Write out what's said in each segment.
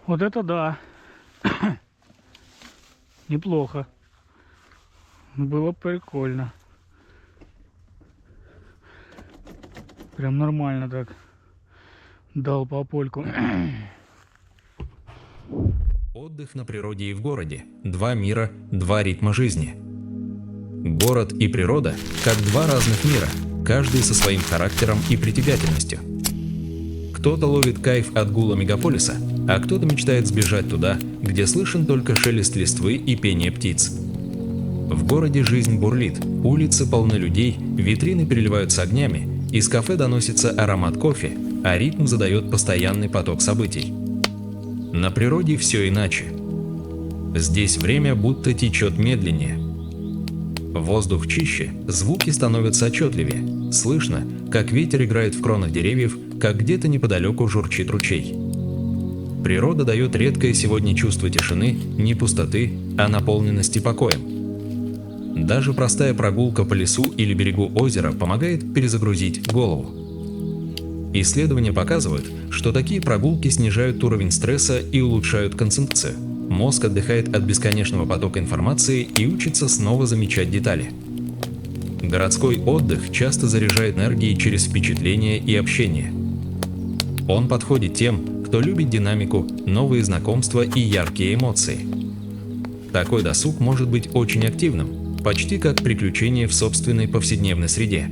Вот это да. Неплохо. Было прикольно. Прям нормально так. Дал по польку. Отдых на природе и в городе. Два мира, два ритма жизни. Город и природа как два разных мира, каждый со своим характером и притягательностью. Кто-то ловит кайф от гула мегаполиса, а кто-то мечтает сбежать туда, где слышен только шелест листвы и пение птиц. В городе жизнь бурлит, улицы полны людей, витрины переливаются огнями, из кафе доносится аромат кофе, а ритм задает постоянный поток событий. На природе все иначе. Здесь время будто течет медленнее. Воздух чище, звуки становятся отчетливее. Слышно, как ветер играет в кронах деревьев, как где-то неподалеку журчит ручей. Природа дает редкое сегодня чувство тишины, не пустоты, а наполненности покоем. Даже простая прогулка по лесу или берегу озера помогает перезагрузить голову. Исследования показывают, что такие прогулки снижают уровень стресса и улучшают концентрацию. Мозг отдыхает от бесконечного потока информации и учится снова замечать детали. Городской отдых часто заряжает энергией через впечатления и общение. Он подходит тем, кто любит динамику, новые знакомства и яркие эмоции. Такой досуг может быть очень активным, почти как приключение в собственной повседневной среде.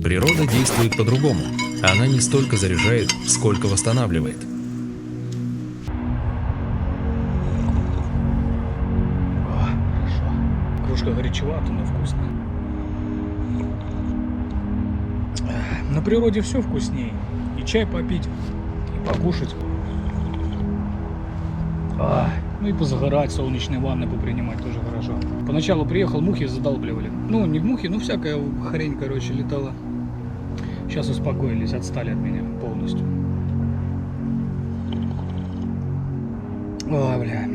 Природа действует по-другому. Она не столько заряжает, сколько восстанавливает. Кружка горячевата, но вкусно. На природе все вкуснее. И чай попить, и покушать. Ну и позагорать, солнечные ванны попринимать тоже хорошо. Поначалу приехал, мухи задалбливали. Ну, не мухи, но всякая хрень, короче, летала. Сейчас успокоились, отстали от меня полностью. Ой, бля.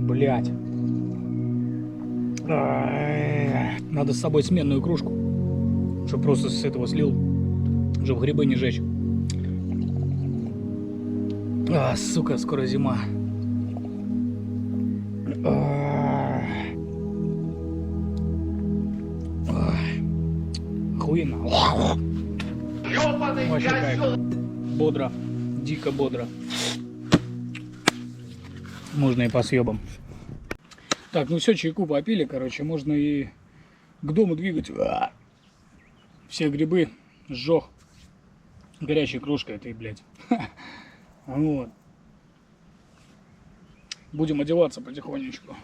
Блять. Надо с собой сменную кружку, чтобы просто с этого слил, чтобы грибы не жечь. Сука, скоро зима. Охуенно. Вообще кайф. Бодро, дико бодро. Можно и по съебам. Так, ну все, чайку попили, короче, можно и к дому двигать. Все грибы сжег горячей кружкой этой, блядь. Вот. Будем одеваться потихонечку.